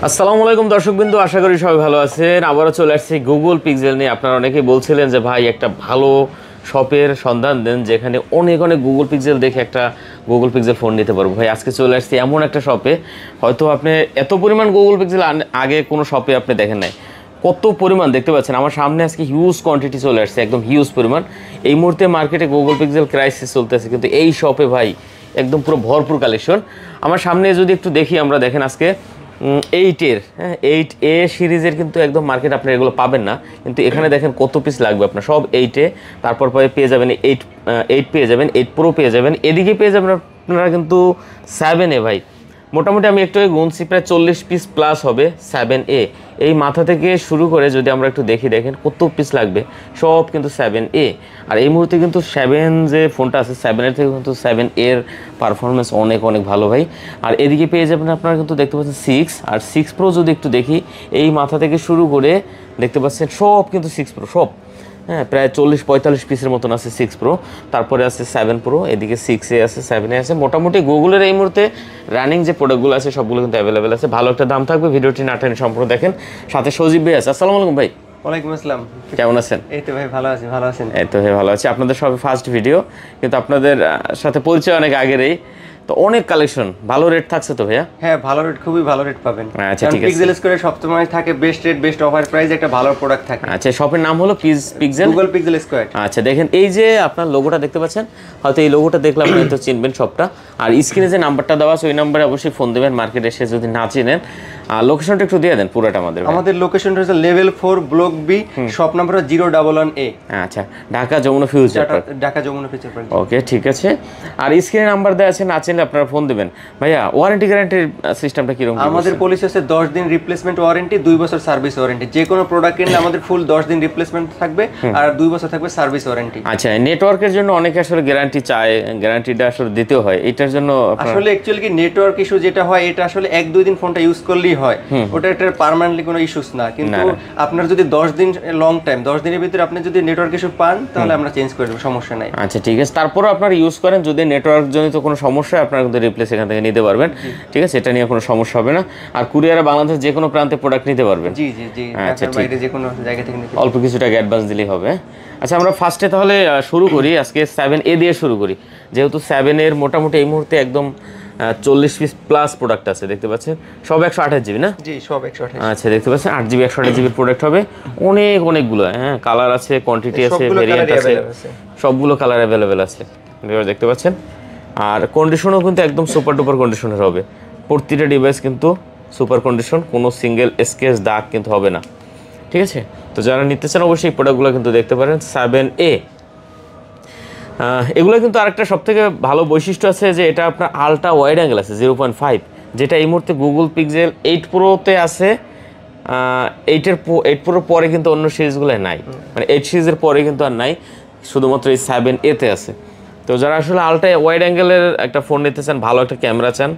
আসসালামু আলাইকুম দর্শকবৃন্দ, আশা করি সবাই ভালো আছেন। আবারও চলে আসছি গুগল পিক্সেল নিয়ে। আপনারা অনেকেই বলছিলেন যে ভাই একটা ভালো শপের সন্ধান দেন যেখানে অনেক গুগল পিক্সেল দেখে একটা গুগল পিক্সেল ফোন নিতে পারবো। ভাই আজকে চলে আসছি এমন একটা শপে, হয়তো আপনি এত পরিমাণ গুগল পিক্সেল আগে কোনো শপে আপনি দেখেন নাই। কত পরিমাণ দেখতে পাচ্ছেন আমার সামনে, আজকে হিউজ কোয়ান্টিটি চলে আসছে, একদম হিউজ পরিমাণ। এই মুহূর্তে মার্কেটে গুগল পিক্সেল ক্রাইসিস চলতেছে, কিন্তু এই শপে ভাই একদম পুরো ভরপুর কালেকশন। আমার সামনে যদি একটু দেখি আমরা, দেখেন আজকে 8 8A সিরিজের কিন্তু একদম মার্কেট আপনি এগুলো পাবেন না, কিন্তু এখানে দেখেন কত পিস লাগবে আপনার, সব 8A। তারপর পেয়ে যাবেন 8 পেয়ে যাবেন, 8 Pro পেয়ে যাবেন, এদিকে পেয়ে যাবেন আপনারা কিন্তু 7A। ভাই মোটামুটি আমি একটু গুনছি, প্রায় 40 পিস প্লাস হবে 7A। এই মাথা থেকে শুরু করে যদি আমরা একটু দেখেন কত পিস লাগবে, সব কিন্তু 7A। আর এই মুহূর্তে কিন্তু 7 যে ফোনটা আছে 7-এর থেকে কিন্তু 7A-র পারফরমেন্স অনেক ভালো ভাই। আর এদিকে পেয়ে যাবেন আপনারা কিন্তু দেখতে পাচ্ছেন 6 আর 6 Pro। যদি একটু দেখি এই মাথা থেকে শুরু করে দেখতে পাচ্ছেন সব কিন্তু 6 Pro, সব হ্যাঁ প্রায় 40-45 পিসের মতন আছে 6 Pro। তারপরে আছে 7 Pro, এদিকে 6A আছে, 7A আছে। মোটামুটি গুগলের এই মুহূর্তে রানিং যে প্রোডাক্টগুলো আছে সবগুলো কিন্তু অ্যাভেলেবেল আছে। ভালো একটা দাম থাকবে, ভিডিওটি না টেনে সম্পূর্ণ দেখেন। সাথে সজীব ভাই আছে। আসসালামু আলাইকুম ভাই। ওয়ালাইকুম আসসালাম, কেমন আছেন? এই তো ভাই ভালো আছি। ভালো আছেন? এই তো ভাই ভালো আছি। আপনাদের সব ফার্স্ট ভিডিও, কিন্তু আপনাদের সাথে পরিচয় অনেক আগেরই, তো অনেক কালেকশন, ভালো রেট থাকছে তো ভাইয়া? হ্যাঁ ভালো রেট, খুবই ভালো রেট পাবেন। আচ্ছা ঠিক আছে। পিক্সেল স্কোয়ারে সবসময় থাকে best rate, best offer price, একটা ভালো প্রোডাক্ট থাকে। আচ্ছা, শপের নাম হলো পিক্সেল, গুগল পিক্সেল স্কোয়ার। আচ্ছা দেখেন এই যে আপনার লোগোটা দেখতে পাচ্ছেন, হয়তো এই লোগোটা দেখলে আপনি তো চিনবেন শপটা। আর স্ক্রিনে যে নাম্বারটা দেওয়া আছে ওই নাম্বারে অবশ্যই ফোন দেবেন মার্কেটে এসে যদি না চিনেন। আর লোকেশনটা একটু দিয়ে দেন পুরোটা আমাদের লোকেশনটা হচ্ছে level 4 block B, shop number 011A। আচ্ছা, Dhaka Jamuna Future Park. Dhaka Jamuna Future Park. Okay ঠিক আছে। আর স্ক্রিনে নাম্বার দেওয়া আছে, না চিনলে আপনারা ফোন দেবেন। ভাইয়া ওয়ারেন্টি গ্যারান্টির সিস্টেমটা কিরকম? আমাদের পলিসি আছে 10 দিন রিপ্লেসমেন্ট ওয়ারেন্টি, 2 বছর সার্ভিস ওয়ারেন্টি। যে কোনো প্রোডাক্ট কিনলে আমাদের ফুল 10 দিন রিপ্লেসমেন্ট থাকবে আর 2 বছর থাকবে সার্ভিস ওয়ারেন্টি। আচ্ছা, নেটওয়ার্কের জন্য অনেকে আসলে গ্যারান্টি চায়, গ্যারান্টিটা আসলে দিতে হয়, এটার জন্য আসলে অ্যাকচুয়ালি কি নেটওয়ার্ক ইস্যু যেটা হয়, এটা আসলে 1-2 দিন ফোনটা ইউজ করলেই হয়, ওটা একটা পার্মানেন্টলি কোনো ইস্যুস না। কিন্তু আপনার যদি 10 দিন লং টাইম, 10 দিনের ভিতরে আপনি যদি নেটওয়ার্ক ইস্যু পান তাহলে আমরা চেঞ্জ করে দেব, সমস্যা নাই। আচ্ছা ঠিক আছে। তারপরও আপনারা ইউজ করেন, যদি নেটওয়ার্ক জনিত কোনো সমস্যা হয় আপনারা কিন্তু রিপ্লেস এখান থেকে নিতে পারবেন। ঠিক আছে, এটা নিয়ে কোনো সমস্যা হবে না। আর কুরিয়ারে বাংলাদেশ যে কোনো প্রান্তে প্রোডাক্ট নিতে পারবেন। জি জি জি, আচ্ছা ঠিক বাইরে যে কোনো জায়গা থেকে নিতে, অল্প কিছু টাকা অ্যাডভান্স দিলেই হবে। আচ্ছা আমরা ফার্স্টে তাহলে শুরু করি, আজকে 7A দিয়ে শুরু করি, যেহেতু 7-এর মোটামুটি এই মুহূর্তে একদম 40 পিস প্লাস প্রোডাক্ট আছে দেখতে পাচ্ছেন, সব 128GB না? জি সব 128। আচ্ছা দেখতে পাচ্ছেন 8GB 128GB প্রোডাক্ট হবে, অনেকগুলো হ্যাঁ কালার আছে, কোয়ান্টিটি আছে, ভেরিয়েন্ট আছে, সবগুলো কালার অ্যাভেলেবেল আছে দেখতে পাচ্ছেন। আর কন্ডিশনও কিন্তু একদম সুপার ডুপার কন্ডিশনের হবে, প্রতিটা ডিভাইস কিন্তু সুপার কন্ডিশন, কোনো সিঙ্গেল স্কেচ দাগ কিন্তু হবে না। ঠিক আছে, তো যারা নিতে চান অবশ্যই এই প্রোডাক্টগুলো কিন্তু দেখতে পারেন 7A। এগুলো কিন্তু আরেকটা সবথেকে ভালো বৈশিষ্ট্য আছে যে এটা আপনার আলট্রা ওয়াইড অ্যাঙ্গেল আছে 0.5, যেটা এই মুহূর্তে গুগল পিক্সেল 8 Pro-তে আছে। 8 Pro পরে কিন্তু অন্য সিরিজগুলো নাই, মানে 8 সিরিজের পরে কিন্তু আর নাই, শুধুমাত্র এই 7A-তে আছে। তো যারা আসলে আলট্রা ওয়াইড অ্যাঙ্গেলের একটা ফোন নিতে চান, ভালো একটা ক্যামেরা চান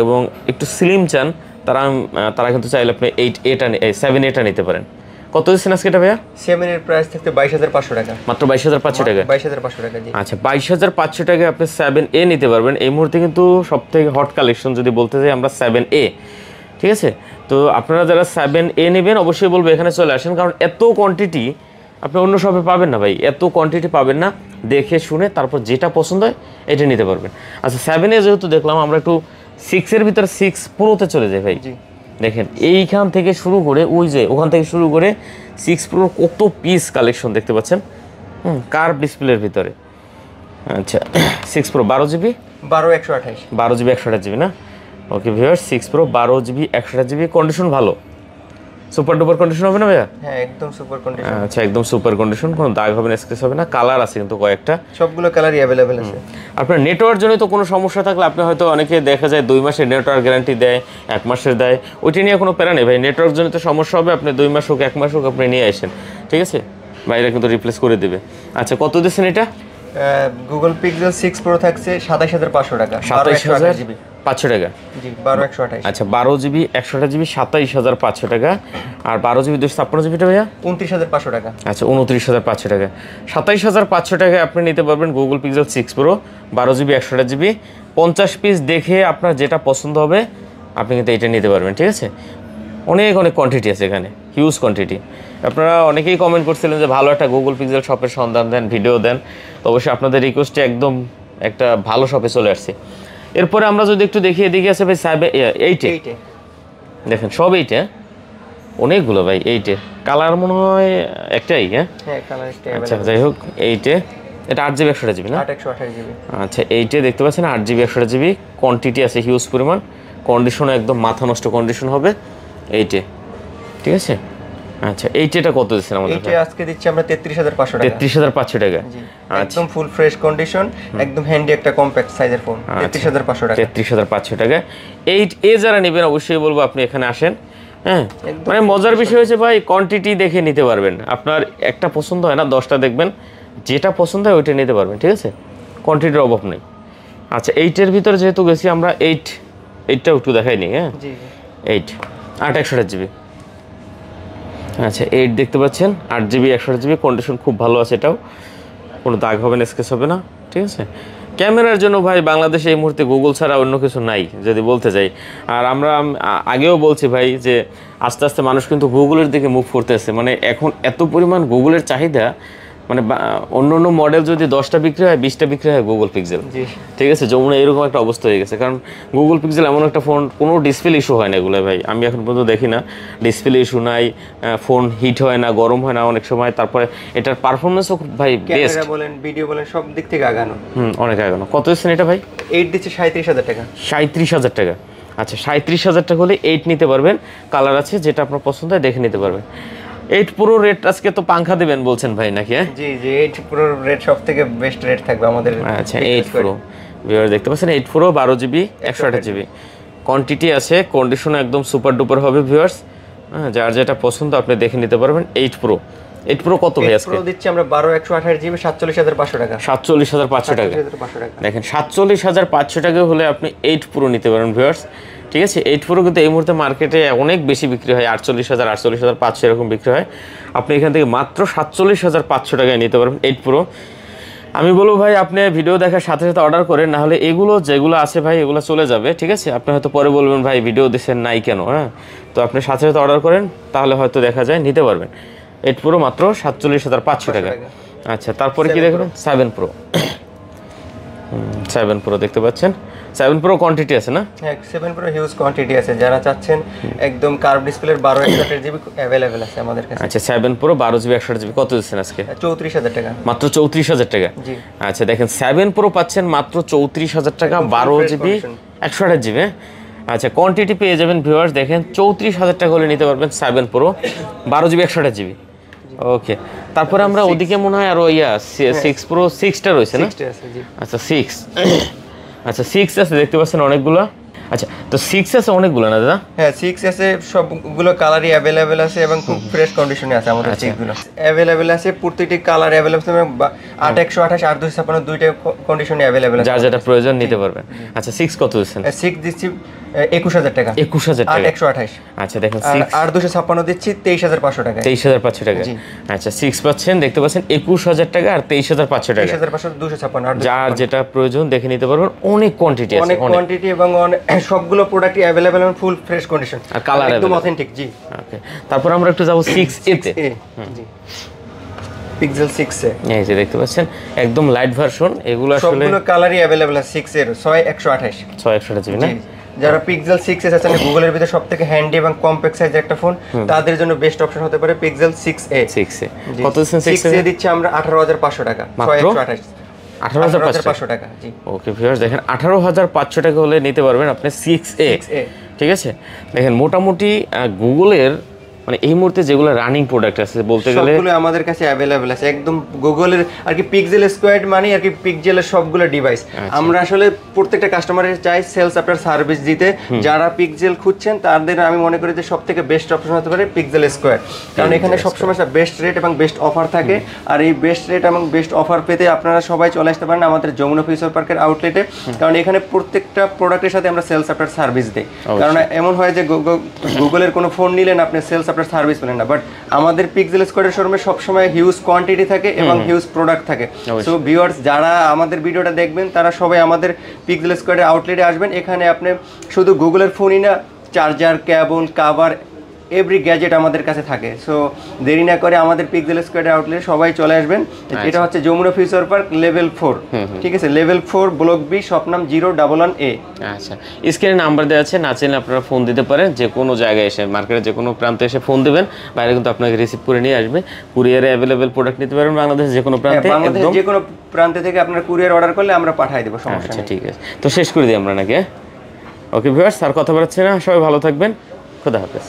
এবং একটু স্লিম চান, তারা কিন্তু চাইলে আপনি 7A-টা নিতে পারেন। কত দিচ্ছেন আজকে এটা ভাইয়া? 7-এর প্রাইস থাকতে 22,500 টাকা, মাত্র 22,500 টাকা। 22,500 টাকা জি। আচ্ছা 22,500 টাকায় আপনি 7A নিতে পারবেন। এই মুহূর্তে কিন্তু সবথেকে হট কালেকশন যদি বলতে চাই আমরা 7A। ঠিক আছে, তো আপনারা যারা 7A নেবেন অবশ্যই বলবো এখানে চলে আসেন, কারণ এত কোয়ান্টিটি আপনি অন্য শপে পাবেন না ভাই, এত কোয়ান্টিটি পাবেন না। দেখে শুনে তারপর যেটা পছন্দ হয় এটা নিতে পারবেন। আচ্ছা 7A যেহেতু দেখলাম, আমরা একটু 6-এর ভিতরে 6 Pro-তে চলে যাই ভাই। দেখেন এইখান থেকে শুরু করে ওই যে ওখান থেকে শুরু করে 6 Pro কত পিস কালেকশন দেখতে পাচ্ছেন, কার্ভ ডিসপ্লের ভিতরে। আচ্ছা 6 Pro 12GB 128GB 128GB না? Okay viewers, 6 Pro 12GB 128GB, condition ভালো, সুপার ডুপার কন্ডিশন হবে না ভাইয়া? হ্যাঁ একদম সুপার কন্ডিশন। আচ্ছা একদম সুপার কন্ডিশন, কোনো দাগ হবে না, স্ক্র্যাচ হবে না। কালার আছে কিন্তু কয়েকটা, সবগুলো কালারই अवेलेबल আছে। আপনার নেটওয়ার্ক জন্য তো কোনো সমস্যা থাকলে আপনি হয়তো অনেকে দেখা যায় 2 মাসের নেটওয়ার্ক গ্যারান্টি দেয়, 1 মাসের দেয়, ওইটা নিয়ে কোনো প্যারা নেই ভাই। নেটওয়ার্ক জন্য তো সমস্যা হবে, আপনি 2 মাস হোক 1 মাস হোক আপনি নিয়ে আসেন, ঠিক আছে, বাইরে কিন্তু রিপ্লেস করে দেবে। আচ্ছা কত দিচ্ছেন এটা? গুগল পিক্সেল 6 Pro থাকছে 27,500 টাকা, 27,500 টাকা জি, 12/128। আচ্ছা 12GB 128GB 27,500 টাকা। আর 12GB 256GB টা ভাইয়া 29,500 টাকা। আচ্ছা 29,500 টাকা। 27,500 টাকায় আপনি নিতে পারবেন Google pixel 6 Pro 12GB 128GB। 50 piece দেখে আপনার যেটা পছন্দ হবে আপনি কিন্তু এটা নিতে পারবেন, ঠিক আছে। অনেক অনেক কোয়ান্টিটি আছে এখানে, হিউজ কোয়ান্টিটি। আপনারা অনেকেই কমেন্ট করছিলেন যে ভালো একটা গুগল পিক্সেল শপের সন্ধান দেন, ভিডিও দেন, তো অবশ্যই আপনাদের রিকোয়েস্টে একদম একটা ভালো শপে চলে আসছি। এরপরে আমরা যদি একটু দেখি, এদিকে আছে ভাই 8 দেখেন, সব 8, অনেকগুলো ভাই 8 কালার মনে হয় একটাই। হ্যাঁ কালার একটাই। আচ্ছা যাই হোক, 8 এটা 8GB 128GB না? 828GB। আচ্ছা 8 দেখতে পাচ্ছেন 8GB 128GB, কোয়ান্টিটি আছে হিউজ পরিমাণ, কন্ডিশন একদম মাথা নষ্ট কন্ডিশন হবে 8, ঠিক আছে। আচ্ছা 8টা কত দিচ্ছেন আমাদের? এইটা আজকে দিচ্ছি আমরা 33500 টাকা। 33500 টাকা, একদম ফুল ফ্রেশ কন্ডিশন, একদম হ্যান্ডি একটা কম্প্যাক্ট সাইজের ফোন। 33500 টাকা। 33500 টাকা। 8A যারা নেবেন অবশ্যই বলবো আপনি এখানে আসেন। হ্যাঁ, মানে মজার বিষয় হচ্ছে ভাই কোয়ান্টিটি দেখে নিতে পারবেন। আপনার একটা পছন্দ হয় না, 10টা দেখবেন, যেটা পছন্দ হয় ওইটা নিতে পারবেন, ঠিক আছে, কোয়ান্টিটির অভাব নেই। আচ্ছা 8 ভিতরে যেহেতু গেছি আমরা, 8টাও একটু দেখাই নি। হ্যাঁ 8 8/128GB। আচ্ছা 8 দেখতে পাচ্ছেন, 8GB 128GB, কন্ডিশন খুব ভালো আছে, এটাও কোনো দাগ হবে না, স্কেচ হবে না, ঠিক আছে। ক্যামেরার জন্য ভাই বাংলাদেশে এই মুহূর্তে গুগল ছাড়া অন্য কিছু নাই যদি বলতে যাই। আর আমরা আগেও বলছি ভাই যে আস্তে আস্তে মানুষ কিন্তু গুগলের দিকে মুভ করতেছে। মানে এখন এত পরিমাণ গুগলের চাহিদা, মানে অন্য অন্য মডেল যদি 10টা বিক্রি হয়, 20টা বিক্রি হয় গুগল পিক্সেল, ঠিক আছে। যমুনা এরকম একটা অবস্থা হয়ে গেছে, কারণ গুগল পিক্সেল এমন একটা ফোন, কোনো ডিসপ্লে ইস্যু হয় না এগুলো ভাই, আমি এখন পর্যন্ত দেখি না ডিসপ্লে ইস্যু নাই, ফোন হিট হয় না, গরম হয় না অনেক সময়। তারপরে এটার পারফরমেন্সও ভাই বেস্ট, ক্যামেরা বলেন, ভিডিও বলেন, সব দিক থেকে আগানো। অনেক আগানো। কত দিচ্ছেন এটা ভাই? 8 দিচ্ছে 37000 টাকা। 37000 টাকা। আচ্ছা 37000 টাকা হলে 8 নিতে পারবেন, কালার আছে, যেটা আপনার পছন্দ হয় দেখে নিতে পারবেন। 8 Pro রেট আজকে তো পাংখা দিবেন বলছেন ভাই নাকি? জি জি, 8 Pro রেট সবথেকে বেস্ট রেট থাকবে আমাদের। আচ্ছা 8 Pro ভিউয়ার দেখতে পাচ্ছেন, 8 Pro 12GB 128GB, কোয়ান্টিটি আছে, কন্ডিশন একদম সুপার ডুপার হবে ভিউয়ার্স। হ্যাঁ, যার যেটা পছন্দ আপনি দেখে নিতে পারবেন। 8 Pro কত ভাই আজকে? 8 Pro দিচ্ছি আমরা 12128GB 47500 টাকা। 47500 টাকা। দেখেন 47500 টাকা হলে আপনি 8 Pro নিতে পারেন ভিউয়ার্স, ঠিক আছে। 8 Pro কিন্তু এই মুহূর্তে মার্কেটে অনেক বেশি বিক্রি হয়, 48000 48500 এরকম বিক্রি হয়। আপনি এখান থেকে মাত্র 47500 টাকায় নিতে পারবেন 8 Pro। আমি বলবো ভাই আপনি ভিডিও দেখার সাথে সাথে অর্ডার করেন, না হলে এগুলো যেগুলো আছে ভাই এগুলো চলে যাবে, ঠিক আছে। আপনি হয়তো পরে বলবেন ভাই ভিডিও দিচ্ছেন নাই কেন। হ্যাঁ, তো আপনি সাথে সাথে অর্ডার করেন, তাহলে হয়তো দেখা যায় নিতে পারবেন। 8 Pro মাত্র 47500 টাকা। আচ্ছা তারপরে কি দেখবেন? 7 Pro 7 Pro দেখতে পাচ্ছেন, 7 Pro কোয়ান্টিটি আছে না? হ্যাঁ 7 Pro হিউজ কোয়ান্টিটি আছে, যারা চাচ্ছেন একদম কার্ভ ডিসপ্লের 12128GB अवेलेबल আছে আমাদের কাছে। আচ্ছা 7 Pro 12GB 128GB কত দিচ্ছেন আজকে? 34000 টাকা। মাত্র 34000 টাকা। জি। আচ্ছা দেখেন 7 Pro পাচ্ছেন মাত্র 34000 টাকা, 12GB 128GB। আচ্ছা কোয়ান্টিটি পেয়ে যাবেন ভিউয়ার্স, দেখেন 34000 টাকা হলে নিতে পারবেন 7 Pro 12GB 128GB। ওকে, তারপরে আমরা ওদিকে মনে হয় আরো 6 Pro 6টা রয়েছে না? আচ্ছা 6 আচ্ছা 6 আছে দেখতে পাচ্ছেন অনেকগুলো। আচ্ছা তো 6 আছে অনেকগুলো না দাদা? হ্যাঁ 6 আছে, সবগুলো কালারই अवेलेबल আছে এবং খুব ফ্রেশ কন্ডিশনে আছে আমাদের। 6 গুলো अवेलेबल আছে, প্রত্যেকটি কালার अवेलेबल আছে, 8128 আর 256 দুইটা কন্ডিশনে अवेलेबल আছে, যার যেটা প্রয়োজন নিতে পারবেন। আচ্ছা 6 কত দিচ্ছেন? 6 দিচ্ছি 21000 টাকা। 21000 টাকা 128। আচ্ছা দেখেন 6 আর 256 দিচ্ছি 23500 টাকা। 23500 টাকা। আচ্ছা 6 পাচ্ছেন দেখতে পাচ্ছেন 21000 টাকা আর 23500 টাকা। 23500 256 আর যার যেটা প্রয়োজন দেখে নিতে পারবেন, অনেক কোয়ান্টিটি আছে, অনেক কোয়ান্টিটি এবং সবগুলো প্রোডাক্টই अवेलेबल এবং ফুল ফ্রেশ কন্ডিশন আর কালার একদম অথেন্টিক। জি ওকে, তারপর আমরা একটু যাব 6A তে। জি পিক্সেল 6A এই যে দেখতে পাচ্ছেন একদম লাইট ভার্সন, এগুলো আসলে সবগুলো কালারই अवेलेबल আছে 6 এর 6128 6128 না? যারা পিক্সেল 6S আছেন গুগলের ভিতরে সবথেকে হ্যান্ডি এবং কম্প্যাক্ট সাইজের একটা ফোন, তাদের জন্য বেস্ট অপশন হতে পারে পিক্সেল 6A। কত দিচ্ছেন 6A দিচ্ছি আমরা 18500 টাকা। 18500 18500 টাকা। জি ওকে ভিউয়ার্স দেখেন 18500 টাকা হলে নিতে পারবেন আপনি 6A, ঠিক আছে। দেখেন মোটামুটি গুগলের মানে এই মুহূর্তে যেগুলো রানিং প্রোডাক্ট আছে বলতে গেলে সবগুলো আমাদের কাছে अवेलेबल আছে, একদম গুগলের আর কি পিক্সেল স্কোয়াড মানে আর কি পিক্সেলের সবগুলো ডিভাইস। আমরা আসলে প্রত্যেকটা কাস্টমারের চাই সেলস আপনার সার্ভিস দিতে, যারা পিক্সেল খুঁজছেন তাদের আমি মনে করি যে সবথেকে বেস্ট অপশন হতে পারে পিক্সেল স্কোয়াড, কারণ এখানে সবসময় বেস্ট রেট এবং বেস্ট অফার থাকে। আর এই বেস্ট রেট এবং বেস্ট অফার পেতে আপনারা সবাই চলে আসতে পারেন আমাদের যমুনা ফিউচার পার্কের আউটলেটে, কারণ এখানে প্রত্যেকটা প্রোডাক্টের সাথে আমরা সেলস আপনার সার্ভিস দিই। কারণ এমন হয় যে গুগলের কোনো ফোন নিলেন আপনি সেলস আপনার সার্ভিস পেলেন না, বাট আমাদের পিক্সেল স্কোয়াডের শোরুমে সবসময় হিউজ কোয়ান্টিটি থাকে এবং হিউজ প্রোডাক্ট থাকে। সো ভিউয়ার্স যারা আমাদের ভিডিওটা দেখবেন তারা সবাই আমাদের পিক্সেল স্কোয়াডের আউটলেটে আসবেন। এখানে আপনি শুধু গুগলের ফোনই না, চার্জার, কেবল, কভার এভরি গ্যাজেট আমাদের কাছে থাকে। সো দেরি না করে আমাদের পিক্সেল স্কোয়ার আউটলেট সবাই চলে আসবেন। এটা হচ্ছে যমুনা ফিউচার পার্ক লেভেল 4, ঠিক আছে, লেভেল 4 ব্লক বি, শপ নাম 011A। আচ্ছা, স্ক্রিনে নাম্বার দেওয়া আছে, না চাইলে আপনারা ফোন দিতে পারেন, যে কোনো জায়গায় এসে মার্কেটের যে কোনো প্রান্তে এসে ফোন দিবেন, বাইরে কিন্তু আপনাকে রিসিভ করে নিয়ে আসবে। কুরিয়ারে অ্যাভেলেবেল প্রোডাক্ট নিতে পারবেন বাংলাদেশের যে কোনো প্রান্তে, বাংলাদেশের যে কোনো প্রান্ত থেকে আপনারা কুরিয়ার অর্ডার করলে আমরা পাঠিয়ে দেবো, সমস্যা আচ্ছা নেই। ঠিক আছে, তো শেষ করে দিই আমরা নাকি? ওকে ভিউয়ার্স, আর কথা বাড়াচ্ছি না, সবাই ভালো থাকবেন, খোদা হাফেজ।